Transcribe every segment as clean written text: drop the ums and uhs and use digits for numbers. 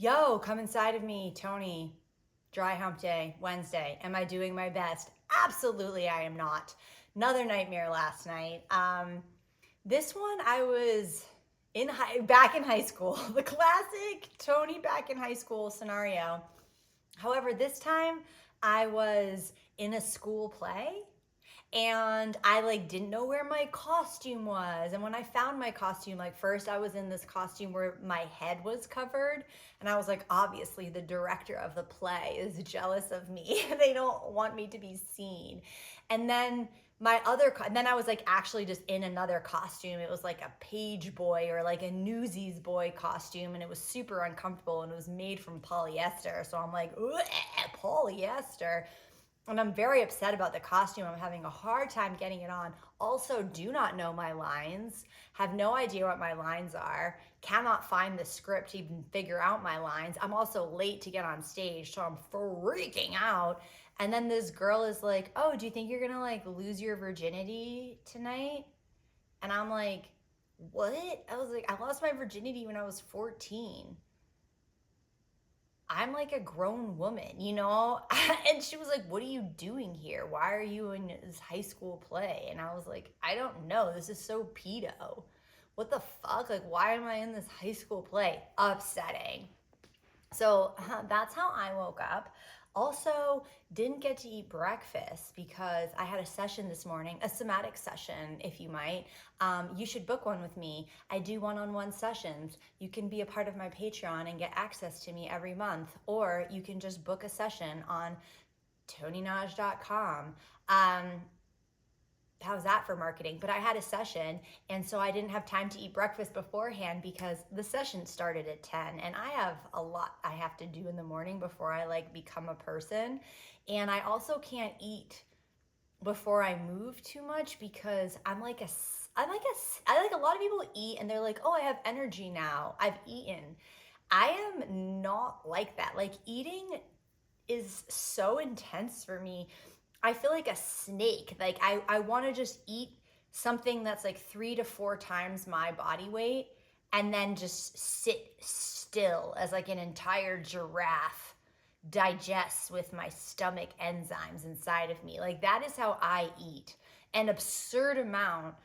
Yo, come inside of me, Tony. Dry hump day, Wednesday. Am I doing my best? Absolutely, I am not. Another nightmare last night. This one I was back in high school. The classic Tony back in high school scenario. However, this time I was in a school play and I like didn't know where my costume was. And when I found my costume, like first I was in this costume where my head was covered, and I was like, obviously the director of the play is jealous of me. They don't want me to be seen. And then then I was like actually just in another costume. It was like a page boy or like a Newsies boy costume, and it was super uncomfortable and it was made from polyester. So I'm like, polyester, and I'm very upset about the costume. I'm having a hard time getting it on. Also, do not know my lines, have no idea what my lines are, cannot find the script to even figure out my lines. I'm also late to get on stage, so I'm freaking out. And then this girl is like, "Oh, do you think you're gonna like lose your virginity tonight?" And I'm like, "What?" I was like, "I lost my virginity when I was 14. I'm like a grown woman, you know?" And she was like, "What are you doing here? Why are you in this high school play?" And I was like, "I don't know. This is so pedo. What the fuck? Like, why am I in this high school play?" Upsetting. So that's how I woke up. Also, didn't get to eat breakfast because I had a session this morning, a somatic session, if you might. You should book one with me. I do one-on-one sessions. You can be a part of my Patreon and get access to me every month, or you can just book a session on tonynaj.com. How's that for marketing? But I had a session, and so I didn't have time to eat breakfast beforehand because the session started at 10, and I have a lot I have to do in the morning before I like become a person. And I also can't eat before I move too much because I like a lot of people eat and they're like, "Oh, I have energy now. I've eaten." I am not like that. Like eating is so intense for me. I feel like a snake. Like I want to just eat something that's like 3 to 4 times my body weight and then just sit still as like an entire giraffe digests with my stomach enzymes inside of me. Like that is how I eat. An absurd amount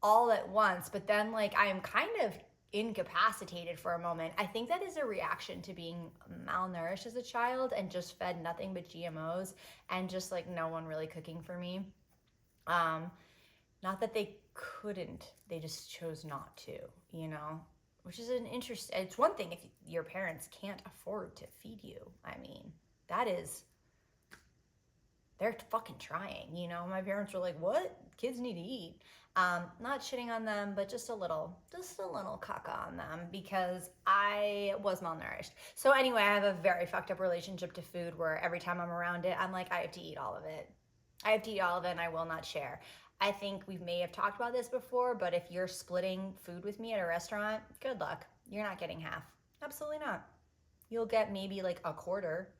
all at once, but then like I am kind of incapacitated for a moment. I think that is a reaction to being malnourished as a child and just fed nothing but GMOs and just like no one really cooking for me. Um, Not that they couldn't, they just chose not to, you know? Which is an interest. It's one thing if your parents can't afford to feed you. I mean, that is, they're fucking trying, you know? My parents were like, "What? Kids need to eat." Not shitting on them, but just a little caca on them because I was malnourished. So anyway, I have a very fucked up relationship to food where every time I'm around it, I'm like, I have to eat all of it. I have to eat all of it and I will not share. I think we may have talked about this before, but if you're splitting food with me at a restaurant, good luck. You're not getting half. Absolutely not. You'll get maybe like a quarter.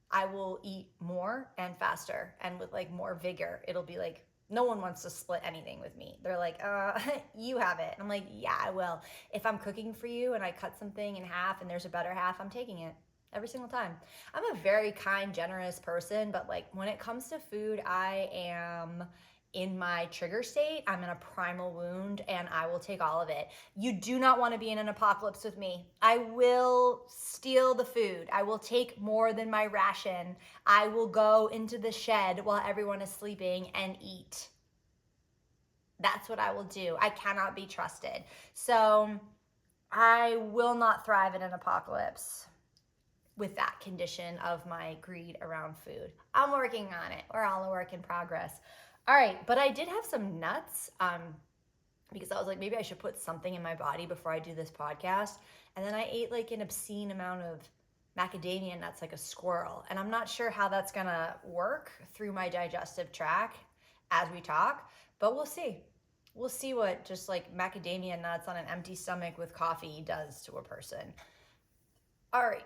I will eat more and faster and with like more vigor. It'll be like no one wants to split anything with me. They're like, you have it. I'm like, yeah, I will. If I'm cooking for you and I cut something in half and there's a better half, I'm taking it every single time. I'm a very kind, generous person, but like when it comes to food, I am in my trigger state. I'm in a primal wound and I will take all of it. You do not want to be in an apocalypse with me. I will steal the food. I will take more than my ration. I will go into the shed while everyone is sleeping and eat. That's what I will do. I cannot be trusted. So I will not thrive in an apocalypse with that condition of my greed around food. I'm working on it. We're all a work in progress. All right, but I did have some nuts because I was like, maybe I should put something in my body before I do this podcast. And then I ate like an obscene amount of macadamia nuts like a squirrel. And I'm not sure how that's gonna work through my digestive tract as we talk, but we'll see. We'll see what just like macadamia nuts on an empty stomach with coffee does to a person. All right,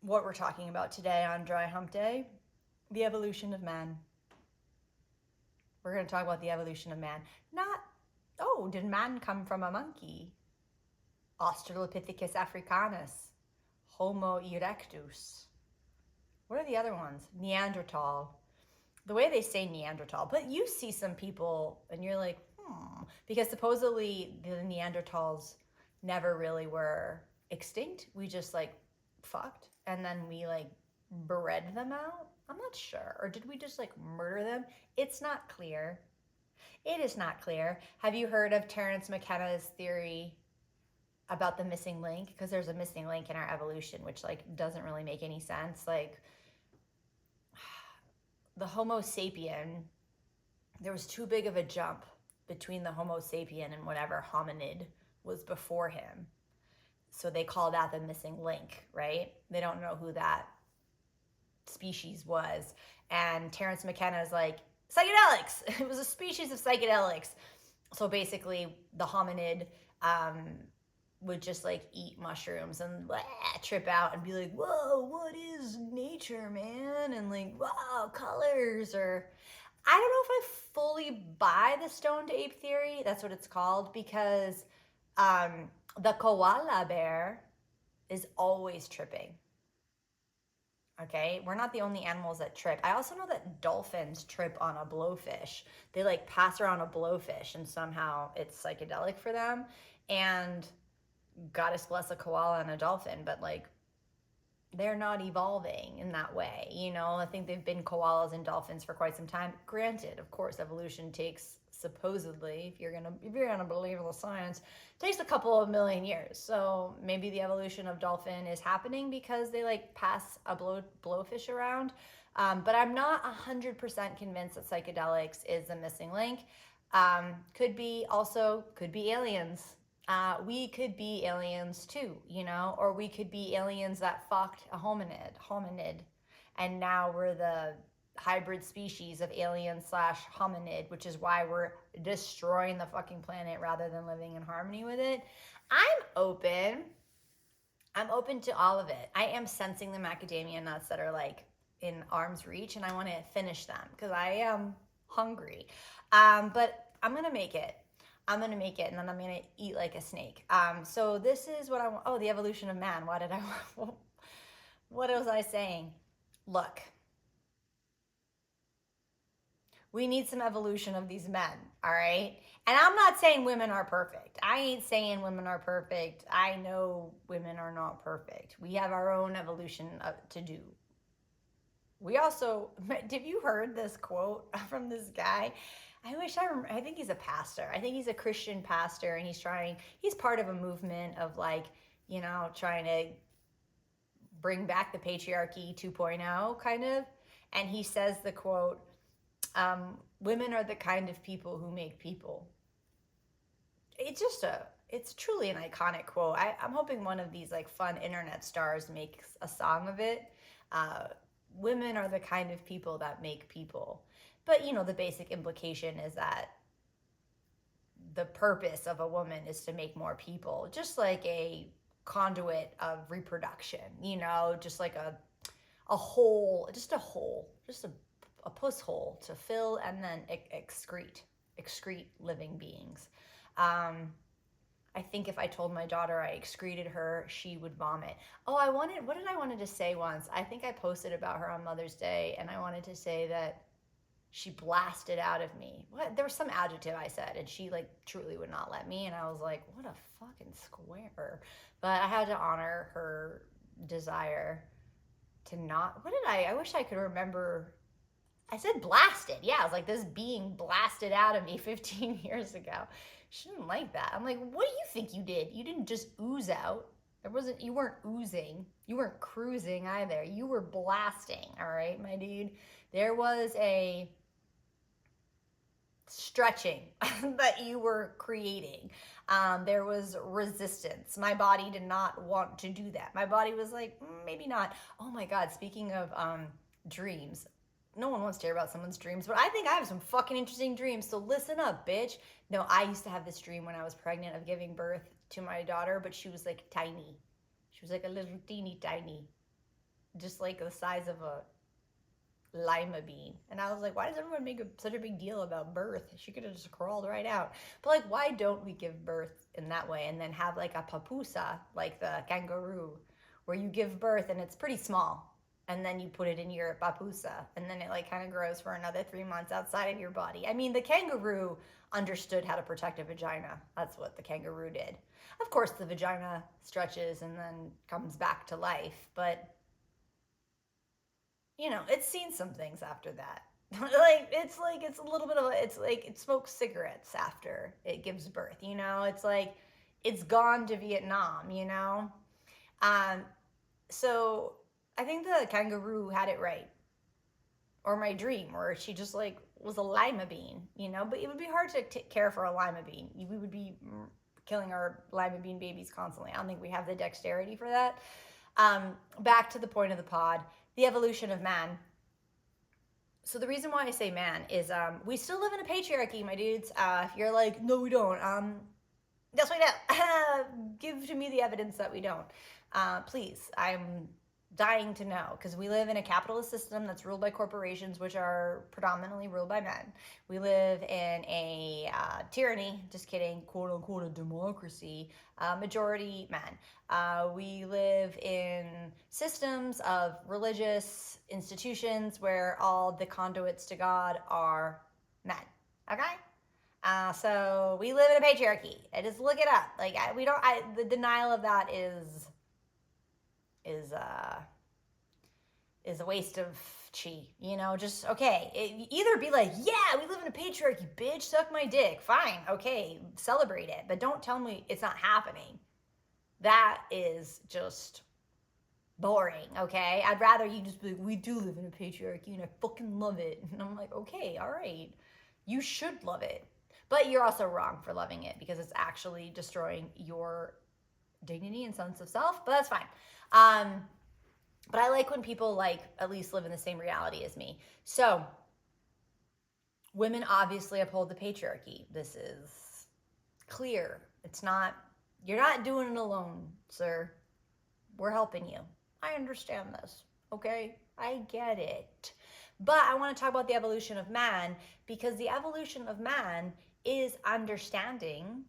what we're talking about today on Dry Hump Day, the evolution of man. We're going to talk about the evolution of man. Not, oh, did man come from a monkey? Australopithecus africanus. Homo erectus. What are the other ones? Neanderthal. The way they say Neanderthal, but you see some people and you're like, because supposedly the Neanderthals never really were extinct. We just like fucked and then we like bred them out. I'm not sure. Or did we just like murder them? It's not clear. It is not clear. Have you heard of Terence McKenna's theory about the missing link? Because there's a missing link in our evolution, which like doesn't really make any sense. Like the Homo sapien, there was too big of a jump between the Homo sapien and whatever hominid was before him. So they call that the missing link, right? They don't know who that species was. And Terence McKenna is like, psychedelics. It was a species of psychedelics. So basically, the hominid would just like eat mushrooms and trip out and be like, whoa, what is nature, man? And like, wow, colors. Or I don't know if I fully buy the stoned ape theory. That's what it's called, because the koala bear is always tripping. Okay, we're not the only animals that trip. I also know that dolphins trip on a blowfish. They like pass around a blowfish and somehow it's psychedelic for them. And goddess bless a koala and a dolphin, but like they're not evolving in that way. You know, I think they've been koalas and dolphins for quite some time. Granted, of course, evolution takes, supposedly, if you're gonna believe in the science, takes a couple of million years. So maybe the evolution of dolphin is happening because they like pass a blowfish around. But I'm not 100% convinced that psychedelics is the missing link. Could be aliens. We could be aliens too, you know, or we could be aliens that fucked a hominid, and now we're the hybrid species of alien slash hominid, which is why we're destroying the fucking planet rather than living in harmony with it. I'm open. I'm open to all of it. I am sensing the macadamia nuts that are like in arm's reach, and I want to finish them because I am hungry. But I'm gonna make it. I'm gonna make it, and then I'm gonna eat like a snake. So this is what I want. Oh, the evolution of man. What did I? What was I saying? Look, we need some evolution of these men. All right. And I'm not saying women are perfect. I ain't saying women are perfect. I know women are not perfect. We have our own evolution to do. We also, have you heard this quote from this guy? I wish I remember. I think he's a pastor. I think he's a Christian pastor, and he's part of a movement of like, you know, trying to bring back the patriarchy 2.0 kind of. And he says the quote, women are the kind of people who make people. It's truly an iconic quote. I'm hoping one of these like fun internet stars makes a song of it. Women are the kind of people that make people. But, you know, the basic implication is that the purpose of a woman is to make more people, just like a conduit of reproduction, you know, just like a hole, just a puss hole to fill and then excrete living beings. I think if I told my daughter I excreted her, she would vomit. Oh, what did I wanted to say once? I think I posted about her on Mother's Day, and I wanted to say that she blasted out of me. What? There was some adjective I said, and she like truly would not let me, and I was like, what a fucking square. But I had to honor her desire to not, I wish I could remember. I said blasted. Yeah, I was like, this being blasted out of me 15 years ago. She didn't like that. I'm like, what do you think you did? You didn't just ooze out. You weren't oozing. You weren't cruising either. You were blasting, all right, my dude. There was a stretching that you were creating. There was resistance. My body did not want to do that. My body was like, maybe not. Oh my God, speaking of dreams, no one wants to hear about someone's dreams, but I think I have some fucking interesting dreams. So listen up, bitch. No, I used to have this dream when I was pregnant of giving birth to my daughter, but she was like tiny. She was like a little teeny tiny, just like the size of a lima bean. And I was like, why does everyone make such a big deal about birth? She could have just crawled right out. But like, why don't we give birth in that way and then have like a papusa, like the kangaroo, where you give birth and it's pretty small. And then you put it in your papusa, and then it like kind of grows for another 3 months outside of your body. I mean, the kangaroo understood how to protect a vagina. That's what the kangaroo did. Of course, the vagina stretches and then comes back to life, but it's seen some things after that. It's a little bit of it's like it smokes cigarettes after it gives birth. It's like it's gone to Vietnam. Um, so I think the kangaroo had it right, or my dream, or she just like was a lima bean. But it would be hard to care for a lima bean. We would be killing our lima bean babies constantly. I don't think we have the dexterity for that. Back to the point of the pod, the evolution of man. So the reason why I say man is we still live in a patriarchy, my dudes. If you're like, no, we don't. Yes, we do. Give to me the evidence that we don't. Please, I'm dying to know, because we live in a capitalist system that's ruled by corporations, which are predominantly ruled by men. We live in a tyranny, just kidding, quote unquote, a democracy, majority men. We live in systems of religious institutions where all the conduits to God are men. Okay? So we live in a patriarchy. I just look it up. Like we don't. The denial of that is a waste of chi. Just okay. Either be like, yeah, we live in a patriarchy, bitch. Suck my dick. Fine. Okay, celebrate it, but don't tell me it's not happening. That is just boring. Okay, I'd rather you just be like, we do live in a patriarchy, and I fucking love it. And I'm like, okay, all right, you should love it. But you're also wrong for loving it, because it's actually destroying your dignity and sense of self. But that's fine. But I like when people like at least live in the same reality as me. So women obviously uphold the patriarchy. This is clear. You're not doing it alone, sir. We're helping you. I understand this. Okay? I get it. But I want to talk about the evolution of man, because the evolution of man is understanding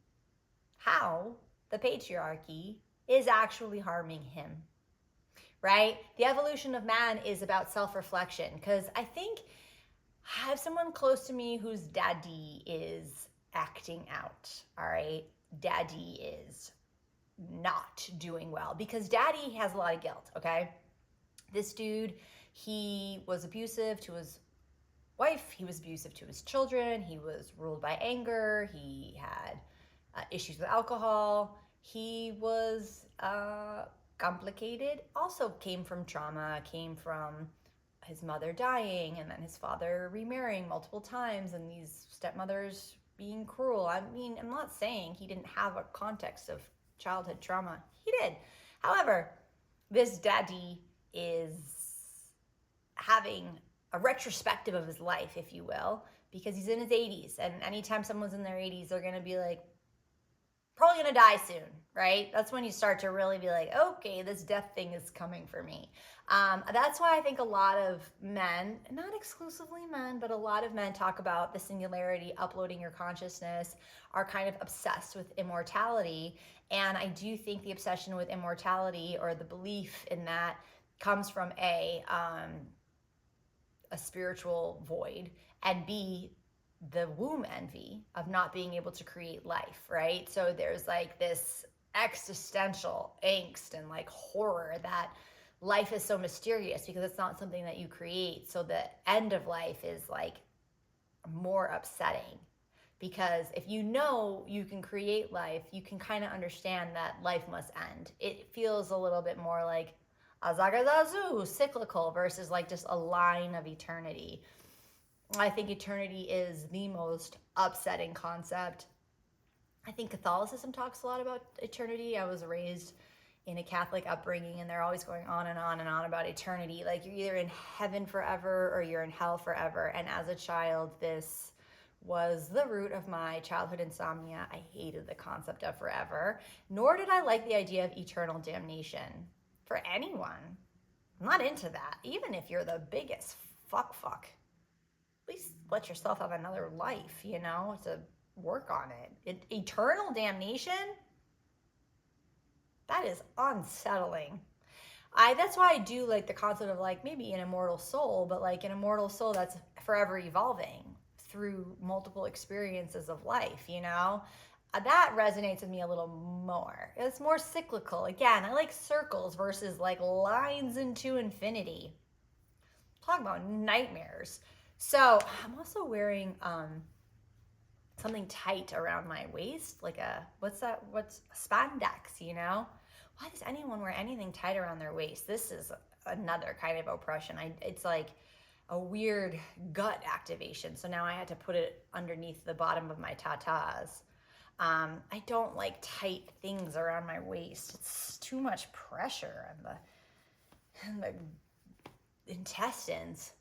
how the patriarchy is actually harming him, right? The evolution of man is about self-reflection, because I think I have someone close to me whose daddy is acting out, all right? Daddy is not doing well, because daddy has a lot of guilt, okay? This dude, he was abusive to his wife, he was abusive to his children, he was ruled by anger, he had issues with alcohol, he was complicated, also came from trauma, came from his mother dying, and then his father remarrying multiple times, and these stepmothers being cruel. I mean, I'm not saying he didn't have a context of childhood trauma. He did. However, this daddy is having a retrospective of his life, if you will, because he's in his 80s. And anytime someone's in their 80s, they're going to be like, probably going to die soon, right? That's when you start to really be like, okay, this death thing is coming for me. That's why I think a lot of men, not exclusively men, but a lot of men talk about the singularity, uploading your consciousness, are kind of obsessed with immortality. And I do think the obsession with immortality, or the belief in that, comes from a spiritual void, and B, the womb envy of not being able to create life, right? So there's like this existential angst and like horror that life is so mysterious because it's not something that you create. So the end of life is like more upsetting, because if you know you can create life, you can kind of understand that life must end. It feels a little bit more like azagazazu, cyclical, versus like just a line of eternity. I think eternity is the most upsetting concept. I think Catholicism talks a lot about eternity. I was raised in a Catholic upbringing, and they're always going on and on and on about eternity. Like, you're either in heaven forever or you're in hell forever. And as a child, this was the root of my childhood insomnia. I hated the concept of forever, nor did I like the idea of eternal damnation for anyone. I'm not into that. Even if you're the biggest fuck, at least let yourself have another life, to work on it. Eternal damnation? That is unsettling. That's why I do like the concept of like maybe an immortal soul, but like an immortal soul that's forever evolving through multiple experiences of life, you know? That resonates with me a little more. It's more cyclical. Again, I like circles versus like lines into infinity. Talk about nightmares. So I'm also wearing something tight around my waist, like a what's spandex, you know? Why does anyone wear anything tight around their waist? This is another kind of oppression. It's like a weird gut activation. So now I had to put it underneath the bottom of my tatas. I don't like tight things around my waist. It's too much pressure on the intestines.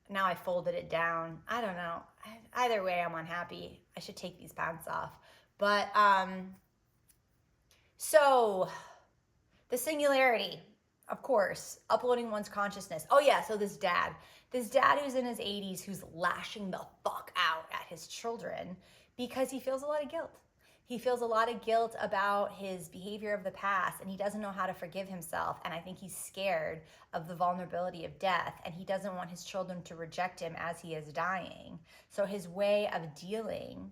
Now I folded it down. I don't know. Either way, I'm unhappy. I should take these pants off. But so the singularity, of course, uploading one's consciousness. Oh yeah, so this dad who's in his 80s who's lashing the fuck out at his children because he feels a lot of guilt. He feels a lot of guilt about his behavior of the past, and he doesn't know how to forgive himself. And I think he's scared of the vulnerability of death, and he doesn't want his children to reject him as he is dying. So his way of dealing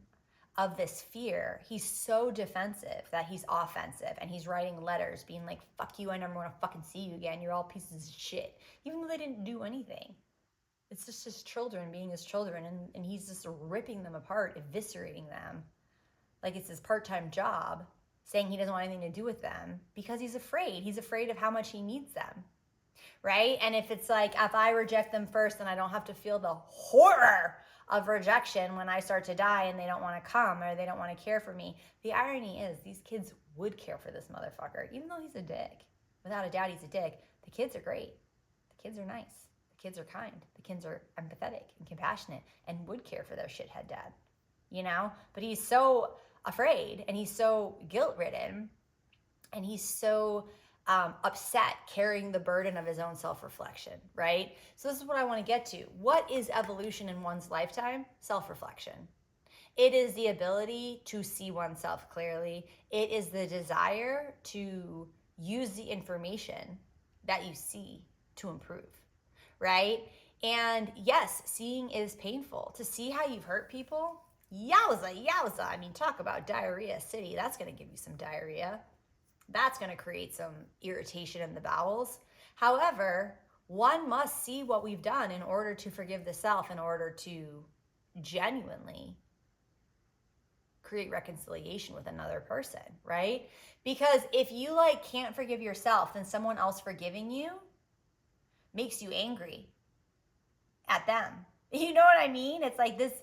of this fear, he's so defensive that he's offensive, and he's writing letters being like, fuck you, I never want to fucking see you again. You're all pieces of shit. Even though they didn't do anything. It's just his children being his children, and he's just ripping them apart, eviscerating them. Like it's his part-time job, saying he doesn't want anything to do with them because he's afraid. He's afraid of how much he needs them, right? And if it's like, if I reject them first, then I don't have to feel the horror of rejection when I start to die and they don't want to come or they don't want to care for me. The irony is these kids would care for this motherfucker, even though he's a dick. Without a doubt, he's a dick. The kids are great. The kids are nice. The kids are kind. The kids are empathetic and compassionate and would care for their shithead dad, you know? But he's so afraid and he's so guilt-ridden and he's so upset carrying the burden of his own self-reflection, right? So this is what I want to get to. What is evolution in one's lifetime? Self-reflection. It is the ability to see oneself clearly. It is the desire to use the information that you see to improve, right? And yes, seeing is painful. To see how you've hurt people, yowza. I mean, talk about diarrhea city. That's going to give you some diarrhea. That's going to create some irritation in the bowels. However, one must see what we've done in order to forgive the self, in order to genuinely create reconciliation with another person, right? Because if you like can't forgive yourself, then someone else forgiving you makes you angry at them. You know what I mean? It's like this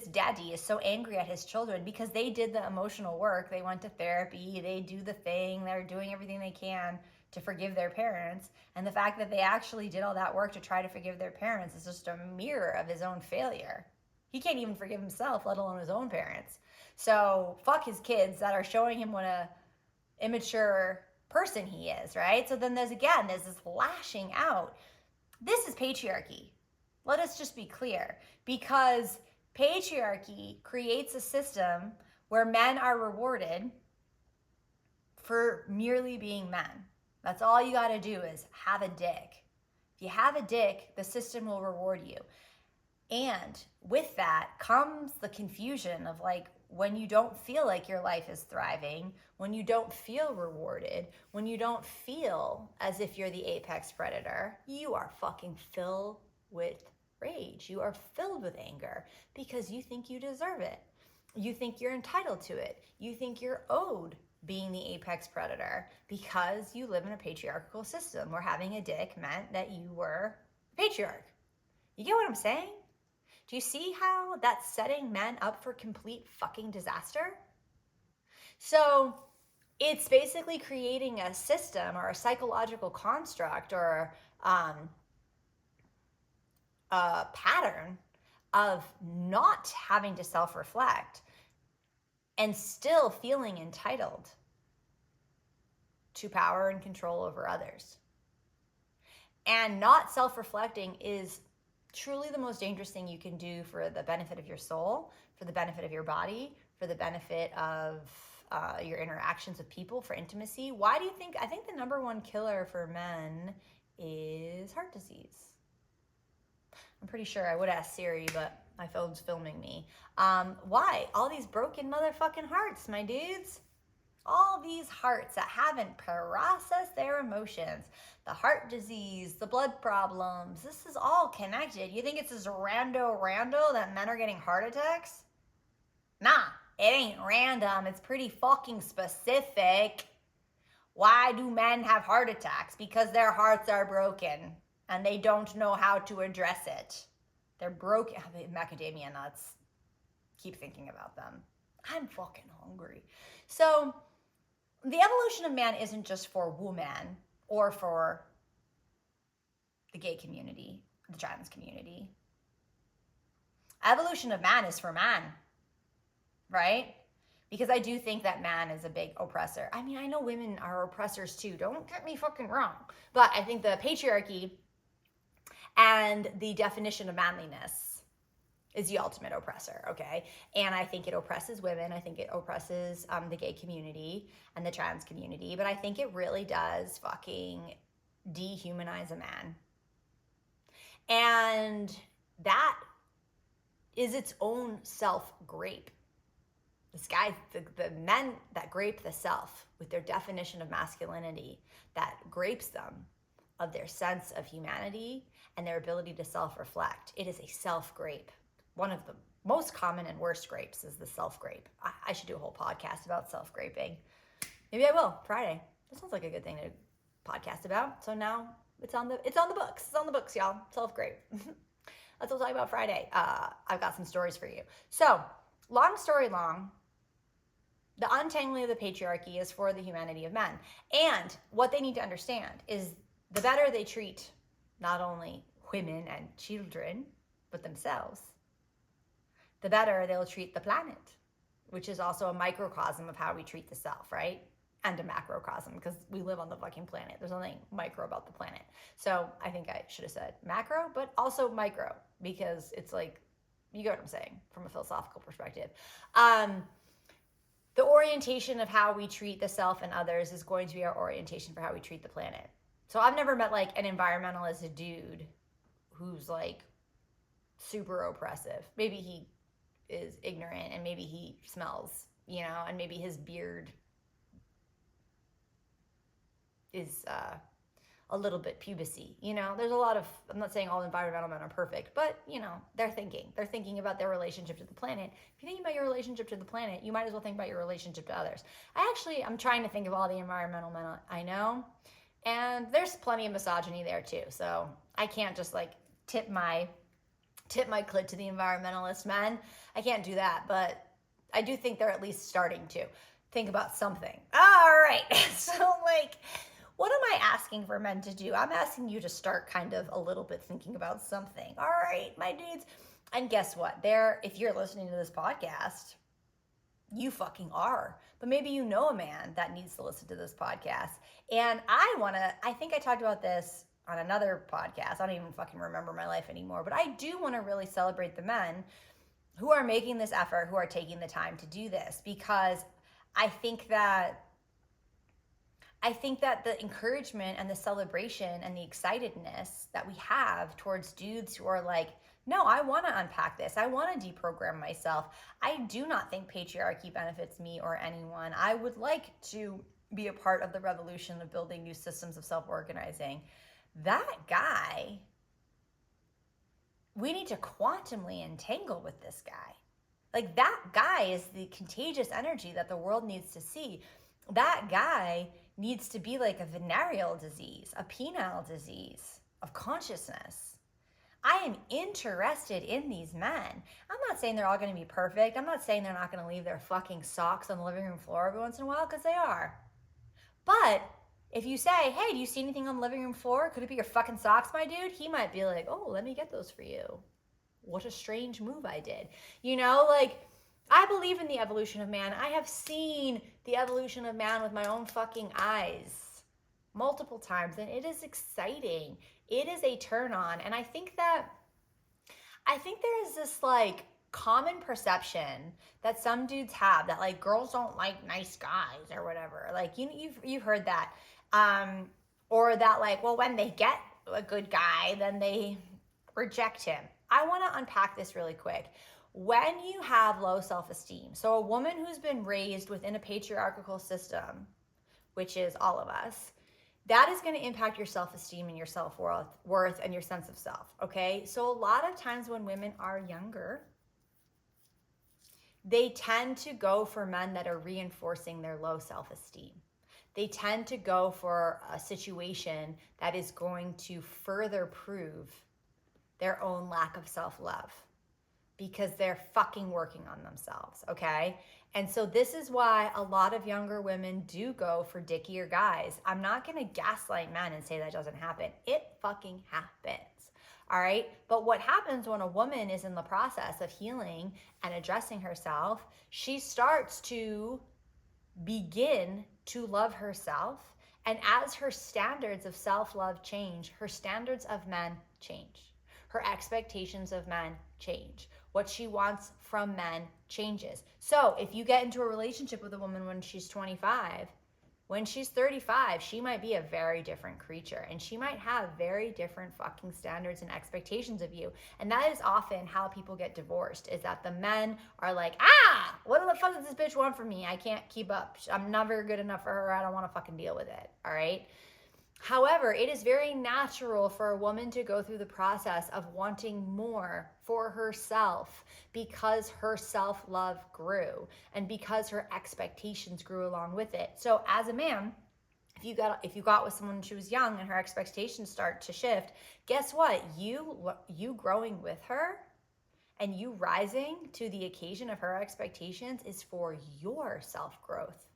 daddy is so angry at his children because they did the emotional work. They went to therapy. They do the thing. They're doing everything they can to forgive their parents. And the fact that they actually did all that work to try to forgive their parents is just a mirror of his own failure. He can't even forgive himself, let alone his own parents. So fuck his kids that are showing him what a immature person he is, right? So then there's this lashing out. This is patriarchy. Let us just be clear, because patriarchy creates a system where men are rewarded for merely being men. That's all you got to do is have a dick. If you have a dick, the system will reward you. And with that comes the confusion of like when you don't feel like your life is thriving, when you don't feel rewarded, when you don't feel as if you're the apex predator, you are fucking filled with rage. You are filled with anger because you think you deserve it. You think you're entitled to it. You think you're owed being the apex predator because you live in a patriarchal system where having a dick meant that you were a patriarch. You get what I'm saying? Do you see how that's setting men up for complete fucking disaster? So it's basically creating a system or a psychological construct or a pattern of not having to self-reflect and still feeling entitled to power and control over others. And not self-reflecting is truly the most dangerous thing you can do for the benefit of your soul, for the benefit of your body, for the benefit of your interactions with people for intimacy. Why do you think? I think the number one killer for men is heart disease. I'm pretty sure I would ask Siri, but my phone's filming me. Why? All these broken motherfucking hearts, my dudes. All these hearts that haven't processed their emotions, the heart disease, the blood problems, this is all connected. You think it's this rando that men are getting heart attacks? Nah, it ain't random. It's pretty fucking specific. Why do men have heart attacks? Because their hearts are broken and they don't know how to address it. They're broken. Macadamia nuts. Keep thinking about them. I'm fucking hungry. So, the evolution of man isn't just for women or for the gay community, the trans community. Evolution of man is for man, right? Because I do think that man is a big oppressor. I mean, I know women are oppressors too. Don't get me fucking wrong. But I think the patriarchy and the definition of manliness is the ultimate oppressor, okay? And I think it oppresses women. I think it oppresses the gay community and the trans community. But I think it really does fucking dehumanize a man. And that is its own self-grape. This guy, the men that grape the self with their definition of masculinity, that grapes them of their sense of humanity and their ability to self-reflect. It is a self-grape. One of the most common and worst grapes is the self-grape. I should do a whole podcast about self-graping. Maybe I will, Friday. That sounds like a good thing to podcast about. So now it's on the books. It's on the books, y'all. Self-grape. Let's talk about Friday. I've got some stories for you. So, long story long, the untangling of the patriarchy is for the humanity of men. And what they need to understand is the better they treat not only women and children, but themselves, the better they'll treat the planet, which is also a microcosm of how we treat the self, right? And a macrocosm, because we live on the fucking planet. There's nothing micro about the planet. So I think I should have said macro, but also micro, because it's like, you get what I'm saying from a philosophical perspective. The orientation of how we treat the self and others is going to be our orientation for how we treat the planet. So I've never met like an environmentalist dude who's like super oppressive. Maybe he is ignorant and maybe he smells, and maybe his beard is a little bit pubesy. There's a lot of, I'm not saying all environmental men are perfect, but they're thinking about their relationship to the planet. If you're thinking about your relationship to the planet, you might as well think about your relationship to others. I'm trying to think of all the environmental men I know, and there's plenty of misogyny there too. So I can't just like tip my clit to the environmentalist men. I can't do that, but I do think they're at least starting to think about something. All right. So like, what am I asking for men to do? I'm asking you to start kind of a little bit thinking about something. All right, my dudes. And guess what? If you're listening to this podcast, you fucking are. But maybe you know a man that needs to listen to this podcast. And I think I talked about this on another podcast. I don't even fucking remember my life anymore. But I do want to really celebrate the men who are making this effort, who are taking the time to do this. Because I think that the encouragement and the celebration and the excitedness that we have towards dudes who are like, no, I want to unpack this. I want to deprogram myself. I do not think patriarchy benefits me or anyone. I would like to be a part of the revolution of building new systems of self-organizing. That guy, we need to quantumly entangle with this guy. Like, that guy is the contagious energy that the world needs to see. That guy needs to be like a venereal disease, a penile disease of consciousness. I am interested in these men. I'm not saying they're all going to be perfect. I'm not saying they're not going to leave their fucking socks on the living room floor every once in a while, because they are. But if you say, hey, do you see anything on the living room floor? Could it be your fucking socks, my dude? He might be like, oh, let me get those for you. What a strange move I did. I believe in the evolution of man. I have seen the evolution of man with my own fucking eyes multiple times, and it is exciting. It is a turn on. And I think there is this like common perception that some dudes have that like girls don't like nice guys or whatever. Like you've heard that. Or that like, well, when they get a good guy, then they reject him. I want to unpack this really quick. When you have low self-esteem, so a woman who's been raised within a patriarchal system, which is all of us, that is going to impact your self-esteem and your self-worth and your sense of self, okay? So a lot of times when women are younger, they tend to go for men that are reinforcing their low self-esteem. They tend to go for a situation that is going to further prove their own lack of self-love because they're fucking working on themselves, okay? And so this is why a lot of younger women do go for dickier guys. I'm not gonna gaslight men and say that doesn't happen. It fucking happens, all right? But what happens when a woman is in the process of healing and addressing herself, she starts to begin to love herself. And as her standards of self-love change, her standards of men change. Her expectations of men change. What she wants from men changes. So if you get into a relationship with a woman when she's 25, when she's 35, she might be a very different creature and she might have very different fucking standards and expectations of you. And that is often how people get divorced, is that the men are like, what the fuck does this bitch want from me? I can't keep up. I'm never good enough for her. I don't want to fucking deal with it. All right. However, it is very natural for a woman to go through the process of wanting more for herself because her self-love grew and because her expectations grew along with it. So as a man, if you got with someone when she was young and her expectations start to shift, guess what? You growing with her and you rising to the occasion of her expectations is for your self-growth.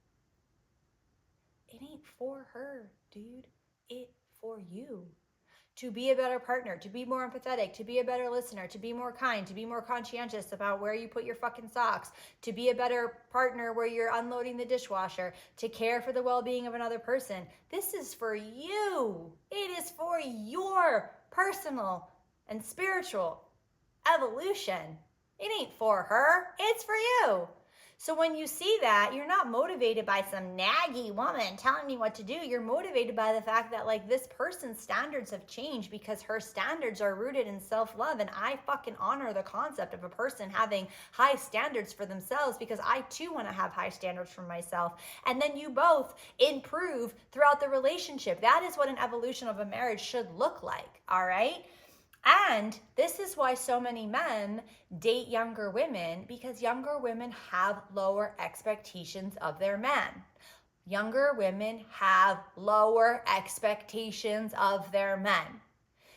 It ain't for her, dude. It for you. To be a better partner, to be more empathetic, to be a better listener, to be more kind, to be more conscientious about where you put your fucking socks, to be a better partner where you're unloading the dishwasher, to care for the well-being of another person. This is for you. It is for your personal and spiritual evolution. It ain't for her. It's for you. So when you see that, you're not motivated by some naggy woman telling me what to do. You're motivated by the fact that like this person's standards have changed because her standards are rooted in self-love. And I fucking honor the concept of a person having high standards for themselves because I too want to have high standards for myself. And then you both improve throughout the relationship. That is what an evolution of a marriage should look like, all right? And this is why so many men date younger women, because younger women have lower expectations of their men. Younger women have lower expectations of their men.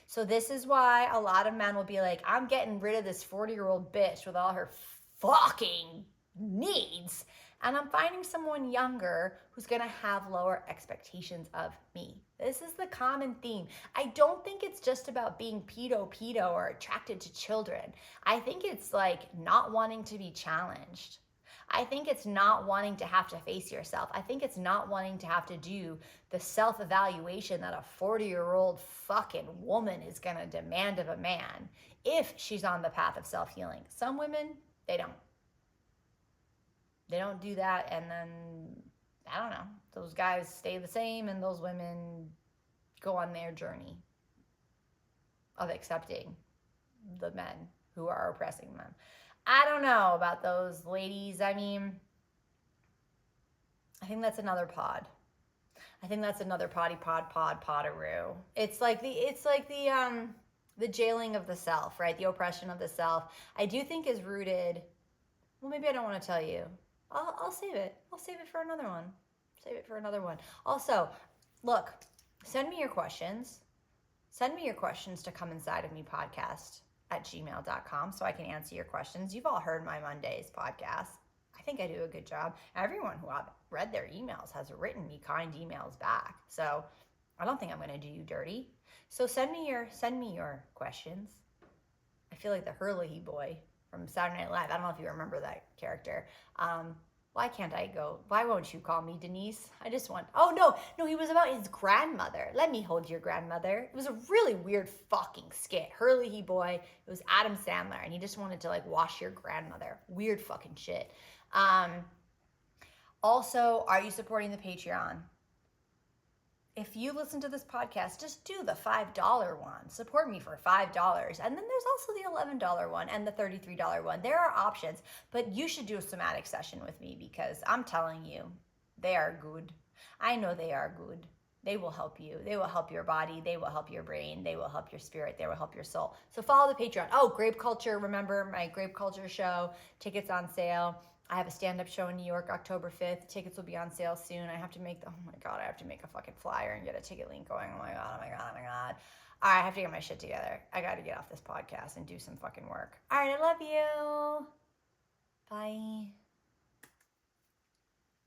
So this is why a lot of men will be like, I'm getting rid of this 40-year-old bitch with all her fucking needs. And I'm finding someone younger who's gonna have lower expectations of me. This is the common theme. I don't think it's just about being pedo or attracted to children. I think it's like not wanting to be challenged. I think it's not wanting to have to face yourself. I think it's not wanting to have to do the self-evaluation that a 40-year-old fucking woman is gonna demand of a man if she's on the path of self-healing. Some women, they don't. They don't do that, and then, I don't know, those guys stay the same, and those women go on their journey of accepting the men who are oppressing them. I don't know about those ladies. I mean, I think that's another pod. I think that's another podaroo. It's like the jailing of the self, right? The oppression of the self. I do think is rooted. Well, maybe I don't want to tell you. I'll save it. I'll save it for another one. Save it for another one. Also, look, send me your questions. Send me your questions to Come Inside of Me podcast at gmail.com so I can answer your questions. You've all heard my Mondays podcast. I think I do a good job. Everyone who I've read their emails has written me kind emails back. So I don't think I'm going to do you dirty. So send me your questions. I feel like the Hurley boy from Saturday Night Live. I don't know if you remember that character. Why can't I go? Why won't you call me Denise? I just want. Oh no, he was about his grandmother. Let me hold your grandmother. It was a really weird fucking skit. Hurley he boy. It was Adam Sandler, and he just wanted to like wash your grandmother. Weird fucking shit. Also, are you supporting the Patreon? If you listen to this podcast, just do the $5 one. Support me for $5. And then there's also the $11 one and the $33 one. There are options, but you should do a somatic session with me because I'm telling you, they are good. I know they are good. They will help you. They will help your body. They will help your brain. They will help your spirit. They will help your soul. So follow the Patreon. Oh, Grape Culture. Remember my Grape Culture show. Tickets on sale. I have a stand-up show in New York, October 5th. Tickets will be on sale soon. I have to make I have to make a fucking flyer and get a ticket link going. Oh my God. All right, I have to get my shit together. I got to get off this podcast and do some fucking work. All right, I love you. Bye.